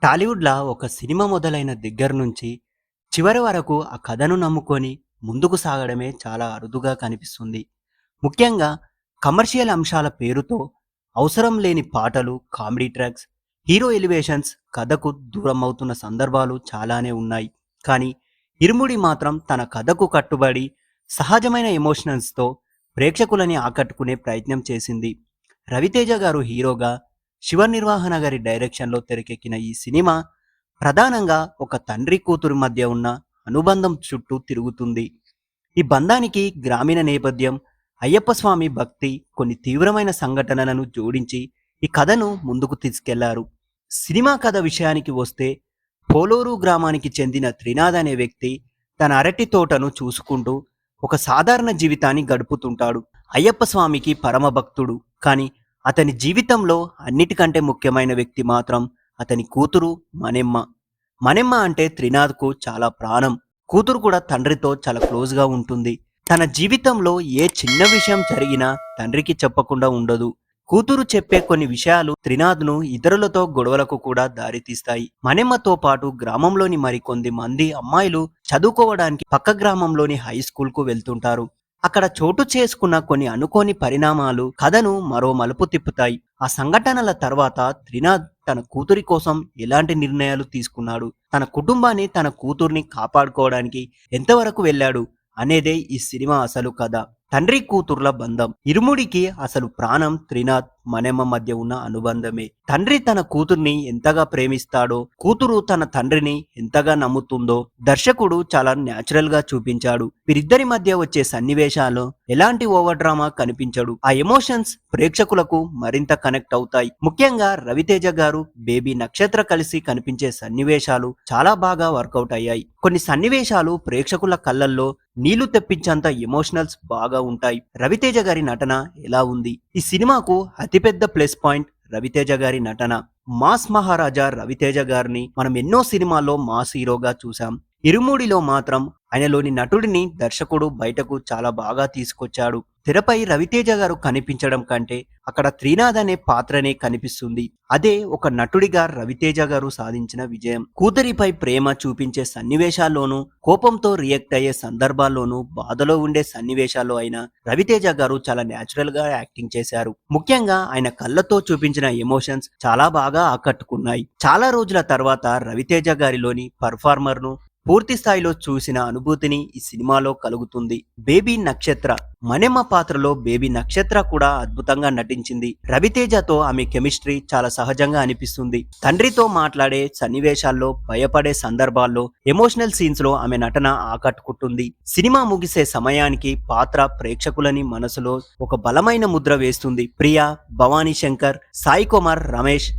టాలీవుడ్‌ల ఒక సినిమా మొదలైన దగ్గర నుంచి, చివరి వరకు ఆ కథను నమ్ముకొని ముందుకు సాగడమే చాలా అరుదుగా కనిపిస్తుంది. ముఖ్యంగా కమర్షియల్ అంశాల పేరుతో అవసరం లేని పాటలు, కామెడీ ట్రాక్స్, హీరో ఎలివేషన్స్ కథకు దూరమవుతున్న సందర్భాలు చాలానే ఉన్నాయి. కానీ 'ఇరుముడి' మాత్రం తన కథకు కట్టుబడి సహజమైన ఎమోషనల్స్‌తో ప్రేక్షకులని ఆకట్టుకునే ప్రయత్నం చేసింది. రవితేజ గారు హీరోగా, శివ నిర్వాహన గారి డైరెక్షన్‌లో తెరకెక్కిన ఈ సినిమా ప్రధానంగా ఒక తండ్రి కూతురు మధ్య ఉన్న అనుబంధం చుట్టూ తిరుగుతుంది. ఈ బంధానికి గ్రామీణ నేపథ్యం, అయ్యప్ప స్వామి భక్తి, కొన్ని తీవ్రమైన సంఘటనలను జోడించి ఈ కథను ముందుకు తీసుకెళ్లారు. సినిమా కథ విషయానికి వస్తే, పోలూరు గ్రామానికి చెందిన త్రినాథ్ అనే వ్యక్తి తన అరటి తోటను చూసుకుంటూ ఒక సాధారణ జీవితాన్ని గడుపుతుంటాడు. అయ్యప్ప స్వామికి పరమ భక్తుడు. కానీ అతని జీవితంలో అన్నిటికంటే ముఖ్యమైన వ్యక్తి మాత్రం అతని కూతురు మణెమ్మ. మణెమ్మ అంటే త్రినాథ్‌కు చాలా ప్రాణం. కూతురు కూడా తండ్రితో చాలా క్లోజ్‌గా ఉంటుంది. తన జీవితంలో ఏ చిన్న విషయం జరిగినా తండ్రికి చెప్పకుండా ఉండదు. కూతురు చెప్పే కొన్ని విషయాలు త్రినాథ్‌ను ఇతరులతో గొడవలకు కూడా దారితీస్తాయి. మణెమ్మతో పాటు గ్రామంలోని మరికొంది మంది అమ్మాయిలు చదువుకోవడానికి పక్క గ్రామంలోని హై స్కూల్‌కు వెళ్తుంటారు. అక్కడ చోటు చేసుకున్న కొన్ని అనుకోని పరిణామాలు కథను మరో మలుపు తిప్పుతాయి. ఆ సంఘటనల తర్వాత త్రినాథ్ తన కూతురి కోసం ఎలాంటి నిర్ణయాలు తీసుకున్నాడు, తన కుటుంబాన్ని, తన కూతుర్ని కాపాడుకోవడానికి ఎంతవరకు వెళ్ళాడు అనేదే ఈ సినిమా అసలు కథ. తండ్రి కూతుర్ల బంధం. ఇరుముడికి అసలు ప్రాణం త్రినాథ్, మణెమ్మ మధ్య ఉన్న అనుబంధమే. తండ్రి తన కూతుర్ని ఎంతగా ప్రేమిస్తాడో, కూతురు తన తండ్రిని ఎంతగా నమ్ముతుందో దర్శకుడు చాలా న్యాచురల్ గా చూపించాడు. వీరిద్దరి మధ్య వచ్చే సన్నివేశాలు ఎలాంటి ఓవర్ డ్రామా కనిపించడు. ఆ ఎమోషన్స్ ప్రేక్షకులకు మరింత కనెక్ట్ అవుతాయి. ముఖ్యంగా రవితేజ గారు, బేబీ నక్షత్ర కలిసి కనిపించే సన్నివేశాలు చాలా బాగా వర్కౌట్ అయ్యాయి. కొన్ని సన్నివేశాలు ప్రేక్షకుల కళ్ళల్లో నీళ్లు తెప్పించేంత ఎమోషనల్స్ బాగా ఉంటాయి. రవితేజ గారి నటన ఎలా ఉంది? ఈ సినిమాకు అతిపెద్ద ప్లస్ పాయింట్ రవితేజ గారి నటన. మాస్ మహారాజా రవితేజ గారిని మనం ఎన్నో సినిమాల్లో మాస్ హీరోగా చూసాం. ఇరుముడిలో మాత్రం ఆయనలోని నటుడిని దర్శకుడు బయటకు చాలా బాగా తీసుకొచ్చాడు. తెరపై రవితేజ గారు కనిపించడం కంటే అక్కడ త్రినాథ్ అనే పాత్రనే కనిపిస్తుంది. అదే ఒక నటుడిగా రవితేజ గారు సాధించిన విజయం. కూతురిపై ప్రేమ చూపించే సన్నివేశాల్లోనూ, కోపంతో రియాక్ట్ అయ్యే సందర్భాల్లోనూ, బాధలో ఉండే సన్నివేశాల్లో అయినా రవితేజ గారు చాలా న్యాచురల్ గా యాక్టింగ్ చేశారు. ముఖ్యంగా ఆయన కళ్ళతో చూపించిన ఎమోషన్స్ చాలా బాగా ఆకట్టుకున్నాయి. చాలా రోజుల తర్వాత రవితేజ గారిలోని పర్ఫార్మర్ ను పూర్తి స్థాయిలో చూసిన అనుభూతిని ఈ సినిమాలో కలుగుతుంది. బేబీ నక్షత్ర. మణెమ్మ పాత్రలో బేబీ నక్షత్ర కూడా అద్భుతంగా నటించింది. రవితేజతో ఆమె కెమిస్ట్రీ చాలా సహజంగా అనిపిస్తుంది. తండ్రితో మాట్లాడే సన్నివేశాల్లో, భయపడే సందర్భాల్లో, ఎమోషనల్ సీన్స్ లో ఆమె నటన ఆకట్టుకుంటుంది. సినిమా ముగిసే సమయానికి పాత్ర ప్రేక్షకులని మనసులో ఒక బలమైన ముద్ర వేస్తుంది. ప్రియా, భవానీ శంకర్, సాయి కుమార్, రమేష్,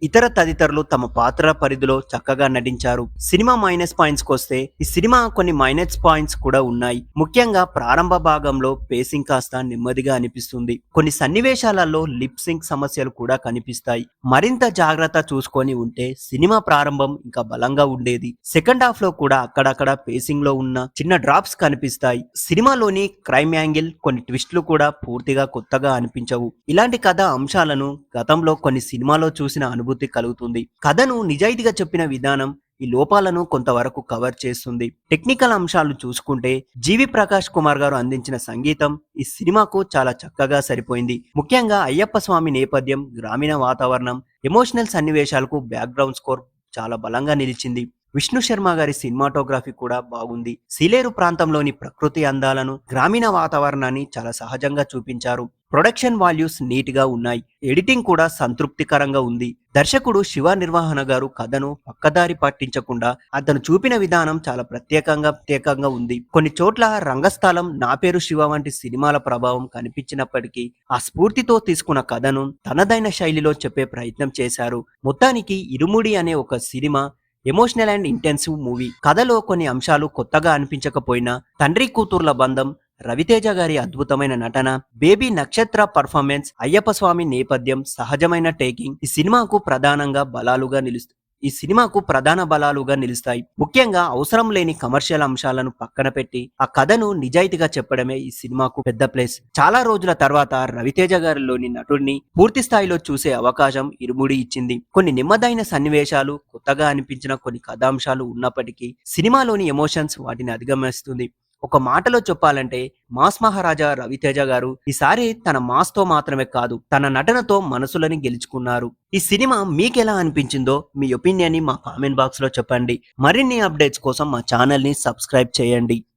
ఇతర తదితరులు తమ పాత్ర పరిధిలో చక్కగా నటించారు. సినిమా మైనస్ పాయింట్స్ కొస్తే, ఈ సినిమా కొన్ని మైనస్ పాయింట్స్ కూడా ఉన్నాయి. ముఖ్యంగా ప్రారంభ భాగంలో పేసింగ్ కాస్త నెమ్మదిగా అనిపిస్తుంది. కొన్ని సన్నివేశాలలో లిప్ సింక్ సమస్యలు కూడా కనిపిస్తాయి. మరింత జాగ్రత్త చూసుకొని ఉంటే సినిమా ప్రారంభం ఇంకా బలంగా ఉండేది. సెకండ్ హాఫ్ లో కూడా అక్కడక్కడ పేసింగ్ లో ఉన్న చిన్న డ్రాప్స్ కనిపిస్తాయి. సినిమాలోని క్రైమ్ యాంగిల్, కొన్ని ట్విస్టులు కూడా పూర్తిగా కొత్తగా అనిపించవు. ఇలాంటి కథ అంశాలను గతంలో కొన్ని సినిమాలో చూసిన అనుభూతి కలుగుతుంది. కథను నిజాయితీగా చెప్పిన విధానం ఈ లోపాలను కొంతవరకు కవర్ చేస్తుంది. టెక్నికల్ అంశాలు చూసుకుంటే జీవి ప్రకాష్ కుమార్ గారు అందించిన సంగీతం ఈ సినిమాకు చాలా చక్కగా సరిపోయింది. ముఖ్యంగా అయ్యప్ప స్వామి నేపథ్యం, గ్రామీణ వాతావరణం, ఎమోషనల్ సన్నివేశాలకు బ్యాక్గ్రౌండ్ స్కోర్ చాలా బలంగా నిలిచింది. విష్ణు శర్మ గారి సినిమాటోగ్రఫీ కూడా బాగుంది. సీలేరు ప్రాంతంలోని ప్రకృతి అందాలను, గ్రామీణ వాతావరణాన్ని చాలా సహజంగా చూపించారు. ప్రొడక్షన్ వాల్యూస్ నీట్ గా ఉన్నాయి. ఎడిటింగ్ కూడా సంతృప్తికరంగా ఉంది. దర్శకుడు శివ నిర్వాహన గారు కథను పక్కదారి పట్టించకుండా అతను చూపిన విధానం చాలా ప్రత్యేకంగా ఉంది. కొన్ని చోట్ల రంగస్థలం, నా పేరు శివ వంటి సినిమాల ప్రభావం కనిపించినప్పటికీ ఆ స్ఫూర్తితో తీసుకున్న కథను తనదైన శైలిలో చెప్పే ప్రయత్నం చేశారు. మొత్తానికి ఇరుముడి అనే ఒక cinema emotional and intensive movie. కథలో కొన్ని అంశాలు కొత్తగా అనిపించకపోయినా తండ్రి కూతుర్ల బంధం, రవితేజ గారి అద్భుతమైన నటన, బేబీ నక్షత్ర పర్ఫార్మెన్స్, అయ్యప్ప స్వామి నేపథ్యం, సహజమైన టేకింగ్ ఈ సినిమాకు ప్రధానంగా బలాలుగా నిలుస్తుంది. ఈ సినిమాకు ప్రధాన బలాలుగా నిలుస్తాయి. ముఖ్యంగా అవసరం లేని కమర్షియల్ అంశాలను పక్కన పెట్టి ఆ కథను నిజాయితీగా చెప్పడమే ఈ సినిమాకు పెద్ద ప్లేస్. చాలా రోజుల తర్వాత రవితేజ గారిలోని నటుడిని పూర్తి స్థాయిలో చూసే అవకాశం ఇరుముడి ఇచ్చింది. కొన్ని నెమ్మదైన సన్నివేశాలు, కొత్తగా అనిపించిన కొన్ని కథాంశాలు ఉన్నప్పటికీ సినిమాలోని ఎమోషన్స్ వాటిని అధిగమిస్తుంది. ఒక మాటలో చెప్పాలంటే మాస్ మహారాజా రవితేజ గారు ఈసారి తన మాస్ తో మాత్రమే కాదు, తన నటనతో మనసులని గెలుచుకున్నారు. ఈ సినిమా మీకెలా అనిపించిందో మీ ఒపీనియన్ ని మా కామెంట్ బాక్స్ లో చెప్పండి. మరిన్ని అప్డేట్స్ కోసం మా ఛానల్ ని సబ్స్క్రైబ్ చేయండి.